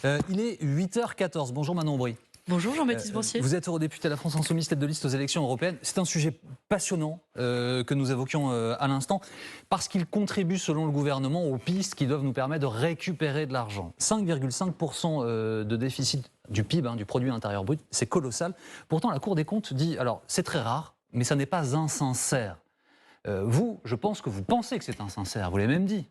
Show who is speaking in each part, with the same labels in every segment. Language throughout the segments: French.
Speaker 1: Il est 8h14. Bonjour Manon Aubry.
Speaker 2: Bonjour Jean-Baptiste Boursier.
Speaker 1: Vous êtes eurodéputé à la France Insoumise, tête de liste aux élections européennes. C'est un sujet passionnant que nous évoquions à l'instant, parce qu'il contribue selon le gouvernement aux pistes qui doivent nous permettre de récupérer de l'argent. 5,5% de déficit du PIB, du produit intérieur brut, c'est colossal. Pourtant la Cour des comptes dit, alors c'est très rare, mais ça n'est pas insincère. Vous, je pense que vous pensez que c'est insincère, vous l'avez même dit.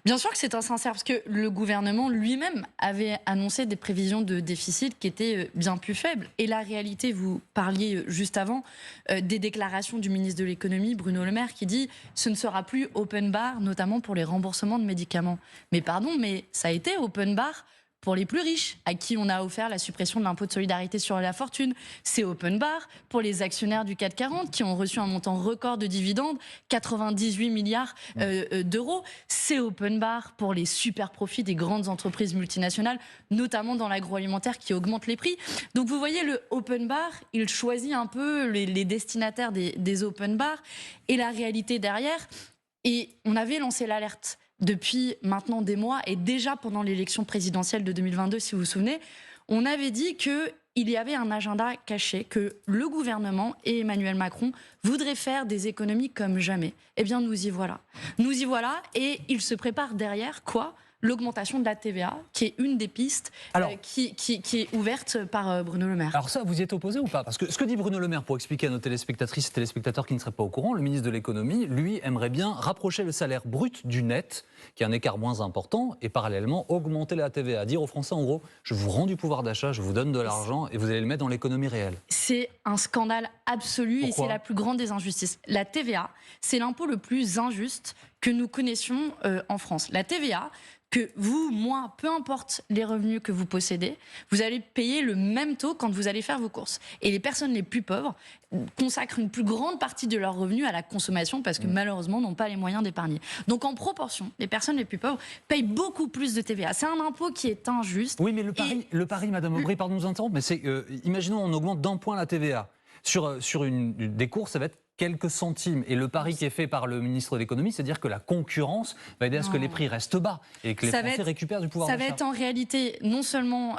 Speaker 2: Bien sûr que c'est insincère, parce que le gouvernement lui-même avait annoncé des prévisions de déficit qui étaient bien plus faibles. Et la réalité, vous parliez juste avant des déclarations du ministre de l'économie, Bruno Le Maire, qui dit « ce ne sera plus open bar, notamment pour les remboursements de médicaments ». Mais pardon, mais ça a été open bar pour les plus riches, à qui on a offert la suppression de l'impôt de solidarité sur la fortune. C'est open bar pour les actionnaires du CAC 40 qui ont reçu un montant record de dividendes, 98 milliards d'euros. C'est open bar pour les super profits des grandes entreprises multinationales, notamment dans l'agroalimentaire, qui augmentent les prix. Donc vous voyez, le open bar, il choisit un peu les destinataires des open bars et la réalité derrière. Et on avait lancé l'alerte depuis maintenant des mois, et déjà pendant l'élection présidentielle de 2022, si vous vous souvenez, on avait dit qu'il y avait un agenda caché, que le gouvernement et Emmanuel Macron voudraient faire des économies comme jamais. Eh bien, nous y voilà. Nous y voilà, et il se prépare derrière, quoi ? L'augmentation de la TVA, qui est une des pistes qui est ouverte par Bruno Le Maire.
Speaker 1: Alors ça, vous y êtes opposé ou pas? Parce que ce que dit Bruno Le Maire, pour expliquer à nos téléspectatrices et téléspectateurs qui ne seraient pas au courant, le ministre de l'économie, lui, aimerait bien rapprocher le salaire brut du net, qui est un écart moins important, et parallèlement augmenter la TVA. Dire aux Français, en gros, je vous rends du pouvoir d'achat, je vous donne de l'argent, et vous allez le mettre dans l'économie réelle.
Speaker 2: C'est un scandale absolu. Pourquoi ? Et c'est la plus grande des injustices. La TVA, c'est l'impôt le plus injuste que nous connaissions en France. La TVA, que vous, moi, peu importe les revenus que vous possédez, vous allez payer le même taux quand vous allez faire vos courses. Et les personnes les plus pauvres consacrent une plus grande partie de leurs revenus à la consommation parce que malheureusement n'ont pas les moyens d'épargner. Donc en proportion, les personnes les plus pauvres payent beaucoup plus de TVA. C'est un impôt qui est injuste.
Speaker 1: Oui, mais le pari, Madame Aubry, pardon de vous interrompre, mais c'est, imaginons on augmente d'un point la TVA. Sur des courses, ça va être quelques centimes. Et le pari qui est fait par le ministre de l'économie, c'est de dire que la concurrence va aider à ce que les prix restent bas et que les Français récupèrent du pouvoir d'achat.
Speaker 2: Ça va être en réalité non seulement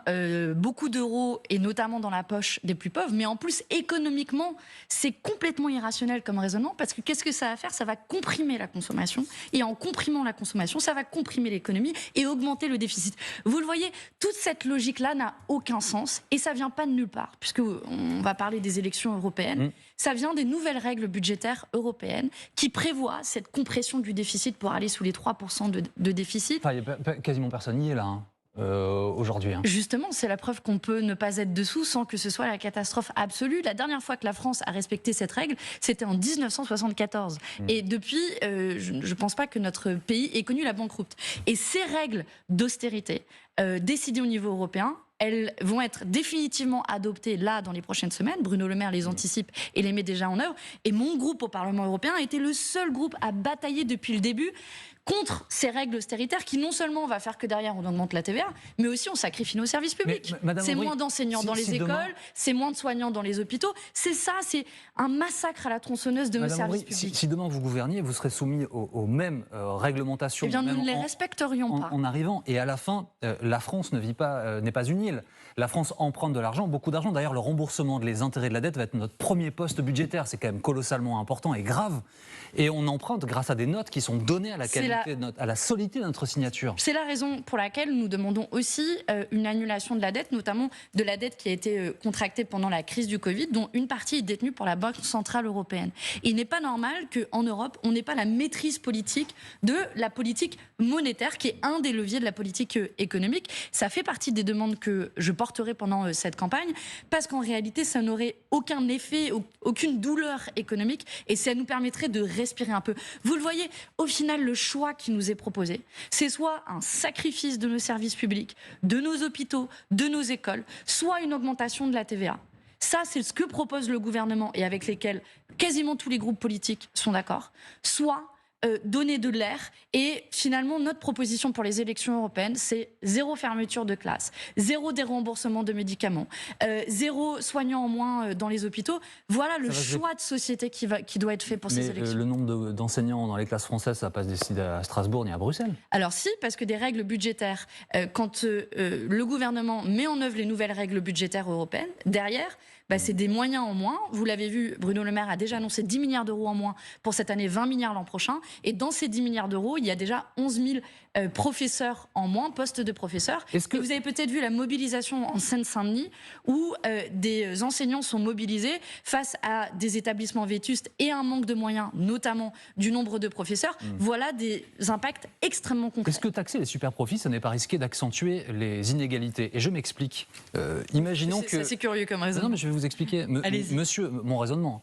Speaker 2: beaucoup d'euros, et notamment dans la poche des plus pauvres, mais en plus économiquement, c'est complètement irrationnel comme raisonnement, parce que qu'est-ce que ça va faire? Ça va comprimer la consommation, et en comprimant la consommation, ça va comprimer l'économie et augmenter le déficit. Vous le voyez, toute cette logique-là n'a aucun sens, et ça vient pas de nulle part, puisqu'on va parler des élections européennes. Ça vient des nouvelles règles budgétaires européennes qui prévoient cette compression du déficit pour aller sous les 3% de déficit.
Speaker 1: Enfin, quasiment personne n'y est là, aujourd'hui.
Speaker 2: Justement, c'est la preuve qu'on peut ne pas être dessous sans que ce soit la catastrophe absolue. La dernière fois que la France a respecté cette règle, c'était en 1974. Et depuis, je ne pense pas que notre pays ait connu la banqueroute. Et ces règles d'austérité décidées au niveau européen, elles vont être définitivement adoptées là dans les prochaines semaines. Bruno Le Maire les anticipe et les met déjà en œuvre. Et mon groupe au Parlement européen a été le seul groupe à batailler depuis le début contre ces règles austéritaires qui non seulement va faire que derrière on augmente la TVA, mais aussi on sacrifie nos services publics. C'est moins d'enseignants dans les écoles, c'est moins de soignants dans les hôpitaux. C'est ça, c'est un massacre à la tronçonneuse de nos services publics.
Speaker 1: Si demain vous gouverniez, vous serez soumis aux mêmes réglementations.
Speaker 2: Eh bien, nous ne les respecterions pas.
Speaker 1: En arrivant, et à la fin, la France n'est pas une île. La France emprunte de l'argent, beaucoup d'argent. D'ailleurs, le remboursement des intérêts de la dette va être notre premier poste budgétaire. C'est quand même colossalement important et grave. Et on emprunte grâce à des notes qui sont données à la qualité, à la solidité de notre signature.
Speaker 2: C'est la raison pour laquelle nous demandons aussi une annulation de la dette, notamment de la dette qui a été contractée pendant la crise du Covid, dont une partie est détenue par la Banque centrale européenne. Et il n'est pas normal qu'en Europe, on n'ait pas la maîtrise politique de la politique monétaire, qui est un des leviers de la politique économique. Ça fait partie des demandes que je porterai pendant cette campagne, parce qu'en réalité, ça n'aurait aucun effet, aucune douleur économique, et ça nous permettrait de respirer un peu. Vous le voyez, au final, le choix qui nous est proposé, c'est soit un sacrifice de nos services publics, de nos hôpitaux, de nos écoles, soit une augmentation de la TVA. Ça, c'est ce que propose le gouvernement et avec lesquels quasiment tous les groupes politiques sont d'accord. Soit donner de l'air. Et finalement, notre proposition pour les élections européennes, c'est 0 fermeture de classe, 0 déremboursement de médicaments, 0 soignants en moins dans les hôpitaux. Voilà le choix de société qui doit être fait pour ces élections.
Speaker 1: Le nombre d'enseignants dans les classes françaises, ça va pas se décider à Strasbourg ni à Bruxelles.
Speaker 2: Alors si, parce que des règles budgétaires, quand le gouvernement met en œuvre les nouvelles règles budgétaires européennes, derrière, c'est des moyens en moins. Vous l'avez vu, Bruno Le Maire a déjà annoncé 10 milliards d'euros en moins pour cette année, 20 milliards l'an prochain. Et dans ces 10 milliards d'euros, il y a déjà 11 000 professeurs en moins, postes de professeurs. Et vous avez peut-être vu la mobilisation en Seine-Saint-Denis, où des enseignants sont mobilisés face à des établissements vétustes et un manque de moyens, notamment du nombre de professeurs. Voilà des impacts extrêmement concrets.
Speaker 1: Est-ce que taxer les super profits, ça n'est pas risqué d'accentuer les inégalités? Et je m'explique. Imaginons que...
Speaker 2: C'est curieux comme raisonnement.
Speaker 1: Non, mais je vais vous expliquer. Monsieur, mon raisonnement.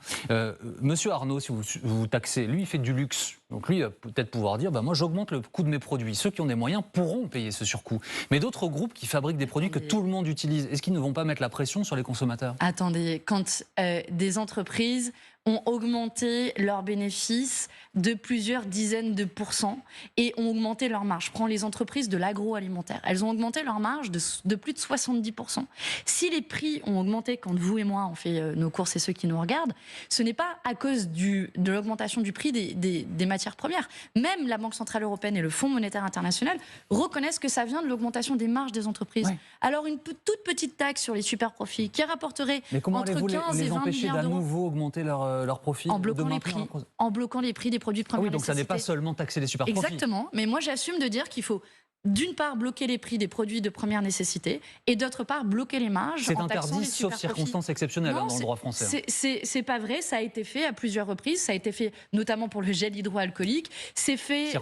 Speaker 1: Monsieur Arnaud, si vous taxez, lui, il fait du luxe. Donc lui, il va peut-être pouvoir dire, moi j'augmente le coût de mes produits. Ceux qui ont des moyens pourront payer ce surcoût. Mais d'autres groupes qui fabriquent des produits que tout le monde utilise, est-ce qu'ils ne vont pas mettre la pression sur les consommateurs?
Speaker 2: Attendez, quand des entreprises ont augmenté leurs bénéfices de plusieurs dizaines de pourcents et ont augmenté leur marge. Je prends les entreprises de l'agroalimentaire. Elles ont augmenté leur marge de plus de 70%. Si les prix ont augmenté quand vous et moi on fait nos courses et ceux qui nous regardent, ce n'est pas à cause de l'augmentation du prix des matières premières. Même la Banque Centrale Européenne et le Fonds Monétaire International reconnaissent que ça vient de l'augmentation des marges des entreprises. Ouais. Alors une toute petite taxe sur les super profits qui rapporterait entre 15 et 20 milliards d'euros.
Speaker 1: À nouveau augmenter leur profit
Speaker 2: en bloquant les prix des produits de première nécessité.
Speaker 1: Donc ça n'est pas seulement taxer les super profits.
Speaker 2: Exactement, mais moi j'assume de dire qu'il faut d'une part bloquer les prix des produits de première nécessité et d'autre part bloquer les marges.
Speaker 1: C'est interdit sauf circonstances exceptionnelles dans le droit français.
Speaker 2: C'est pas vrai, ça a été fait à plusieurs reprises, ça a été fait notamment pour le gel hydroalcoolique, c'est fait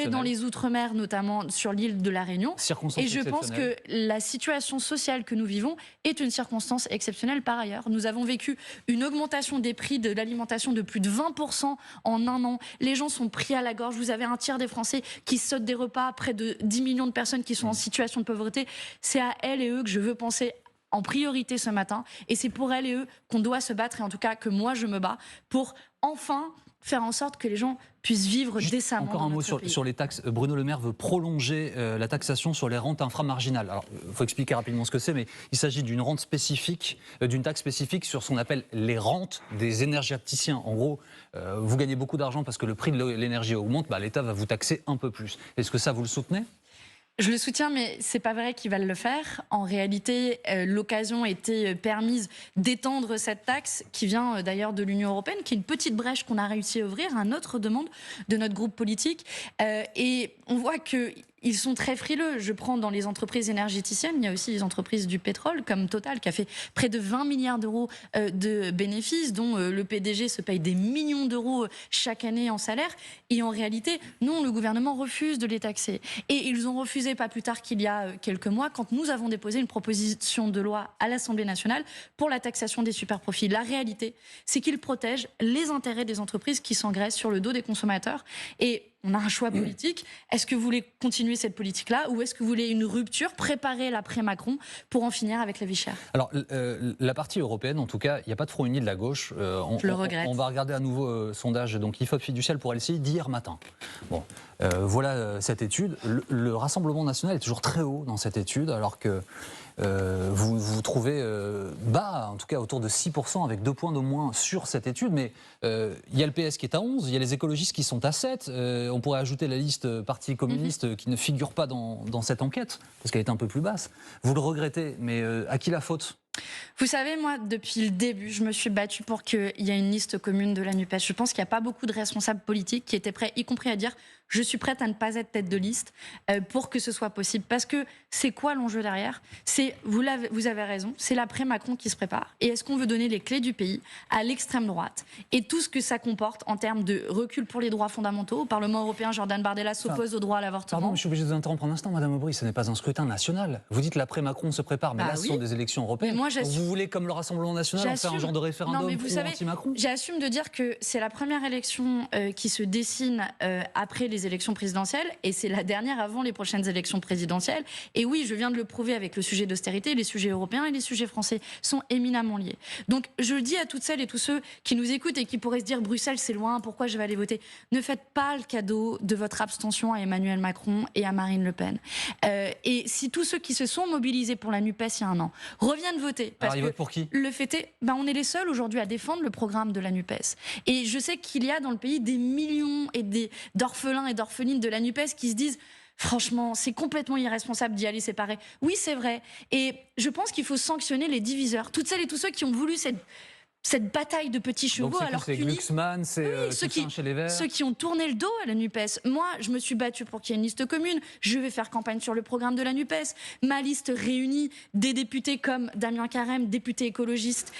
Speaker 2: dans les Outre-mer, notamment sur l'île de la Réunion. Et je pense que la situation sociale que nous vivons est une circonstance exceptionnelle par ailleurs. Nous avons vécu une augmentation des prix de l'alimentation de plus de 20% en un an. Les gens sont pris à la gorge, vous avez un tiers des Français qui sautent des repas, près de 10 millions de personnes qui sont en situation de pauvreté. C'est à elles et eux que je veux penser en priorité ce matin. Et c'est pour elles et eux qu'on doit se battre, et en tout cas que moi je me bats, pour enfin faire en sorte que les gens puissent vivre décemment.
Speaker 1: Encore un mot sur les taxes. Bruno Le Maire veut prolonger la taxation sur les rentes inframarginales. Alors, il faut expliquer rapidement ce que c'est, mais il s'agit d'une rente spécifique, d'une taxe spécifique sur ce qu'on appelle les rentes des énergéticiens. En gros, vous gagnez beaucoup d'argent parce que le prix de l'énergie augmente, l'État va vous taxer un peu plus. Est-ce que ça, vous le soutenez ?
Speaker 2: Je le soutiens, mais c'est pas vrai qu'ils veulent le faire. En réalité, l'occasion a été permise d'étendre cette taxe, qui vient d'ailleurs de l'Union européenne, qui est une petite brèche qu'on a réussi à ouvrir à notre demande de notre groupe politique. Et on voit qu'ils sont très frileux. Je prends dans les entreprises énergéticiennes, il y a aussi les entreprises du pétrole, comme Total, qui a fait près de 20 milliards d'euros de bénéfices, dont le PDG se paye des millions d'euros chaque année en salaire. Et en réalité, non, le gouvernement refuse de les taxer. Et ils ont refusé pas plus tard qu'il y a quelques mois, quand nous avons déposé une proposition de loi à l'Assemblée nationale pour la taxation des superprofits. La réalité, c'est qu'ils protègent les intérêts des entreprises qui s'engraissent sur le dos des consommateurs. Et on a un choix politique. Est-ce que vous voulez continuer cette politique-là ou est-ce que vous voulez une rupture, préparer l'après-Macron pour en finir avec la vie chère?
Speaker 1: Alors, la partie européenne, en tout cas, il n'y a pas de front uni de la gauche.
Speaker 2: Je le regrette.
Speaker 1: On va regarder à nouveau sondage IFOP Fiducial pour LCI d'hier matin. Bon, voilà cette étude. Le Rassemblement national est toujours très haut dans cette étude, alors que vous vous trouvez bas, en tout cas autour de 6%, avec 2 points de moins sur cette étude. Mais il y a le PS qui est à 11, il y a les écologistes qui sont à 7. On pourrait ajouter la liste Parti communiste qui ne figure pas dans cette enquête, parce qu'elle est un peu plus basse. Vous le regrettez, mais à qui la faute ?
Speaker 2: Vous savez, moi, depuis le début, je me suis battue pour qu'il y ait une liste commune de la NUPES. Je pense qu'il n'y a pas beaucoup de responsables politiques qui étaient prêts, y compris à dire « je suis prête à ne pas être tête de liste pour que ce soit possible ». Parce que c'est quoi l'enjeu derrière ? Vous avez raison, c'est l'après-Macron qui se prépare. Et est-ce qu'on veut donner les clés du pays à l'extrême droite ? Et tout ce que ça comporte en termes de recul pour les droits fondamentaux. Au Parlement européen, Jordan Bardella s'oppose au droit à l'avortement.
Speaker 1: Pardon, mais je suis obligé de vous interrompre un instant, Madame Aubry, ce n'est pas un scrutin national. Vous dites l'après-Macron se prépare, mais là, ce sont des élections européennes.
Speaker 2: moi,
Speaker 1: Donc vous voulez, comme le Rassemblement national, en faire un genre de référendum anti-Macron?
Speaker 2: J'assume de dire que c'est la première élection qui se dessine après les élections présidentielles et c'est la dernière avant les prochaines élections présidentielles. Et oui, je viens de le prouver avec le sujet d'austérité, les sujets européens et les sujets français sont éminemment liés. Donc je le dis à toutes celles et tous ceux qui nous écoutent et qui pourraient se dire Bruxelles c'est loin, pourquoi je vais aller voter? Ne faites pas le cadeau de votre abstention à Emmanuel Macron et à Marine Le Pen. Et si tous ceux qui se sont mobilisés pour la NUPES il y a un an reviennent voter, parce
Speaker 1: Alors ils votent pour qui?
Speaker 2: Le fait est, on est les seuls aujourd'hui à défendre le programme de la NUPES. Et je sais qu'il y a dans le pays des millions d'orphelins et d'orphelines de la NUPES qui se disent franchement, c'est complètement irresponsable d'y aller séparer. Oui, c'est vrai. Et je pense qu'il faut sanctionner les diviseurs. Toutes celles et tous ceux qui ont voulu cette bataille de petits chevaux.
Speaker 1: Donc c'est Glucksmann, c'est Toussaint chez les Verts.
Speaker 2: Ceux qui ont tourné le dos à la NUPES. Moi, je me suis battue pour qu'il y ait une liste commune. Je vais faire campagne sur le programme de la NUPES. Ma liste réunit des députés comme Damien Carême, député écologiste,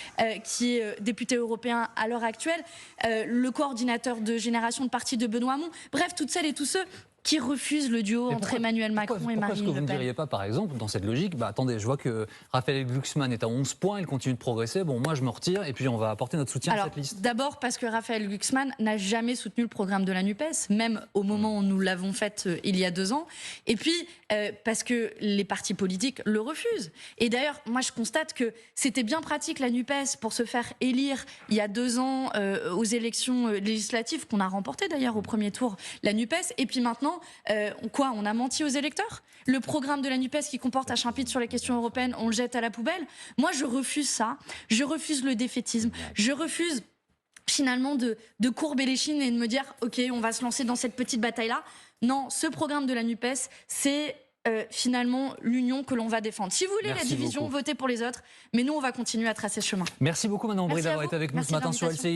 Speaker 2: qui est député européen à l'heure actuelle, le coordinateur de Génération de Parti de Benoît Hamon. Bref, toutes celles et tous ceux qui refuse le duo entre Emmanuel Macron et Marine Le Pen.
Speaker 1: Pourquoi est-ce que vous ne diriez pas, par exemple, dans cette logique, attendez, je vois que Raphaël Glucksmann est à 11 points, il continue de progresser, bon, moi je me retire et puis on va apporter notre soutien à cette liste.
Speaker 2: D'abord parce que Raphaël Glucksmann n'a jamais soutenu le programme de la NUPES, même au moment où nous l'avons fait il y a 2 ans, et puis parce que les partis politiques le refusent. Et d'ailleurs, moi je constate que c'était bien pratique la NUPES pour se faire élire il y a 2 ans aux élections législatives, qu'on a remportées d'ailleurs au premier tour, la NUPES, et puis maintenant, on a menti aux électeurs? Le programme de la NUPES qui comporte un chapitre sur les questions européennes, on le jette à la poubelle? Moi, je refuse ça. Je refuse le défaitisme. Je refuse finalement de courber les chines et de me dire « Ok, on va se lancer dans cette petite bataille-là ». Non, ce programme de la NUPES, c'est finalement l'union que l'on va défendre. Si vous voulez la division, votez pour les autres. Mais nous, on va continuer à tracer ce chemin.
Speaker 1: Merci beaucoup, Manon Aubry, d'avoir été avec nous ce matin sur LCI.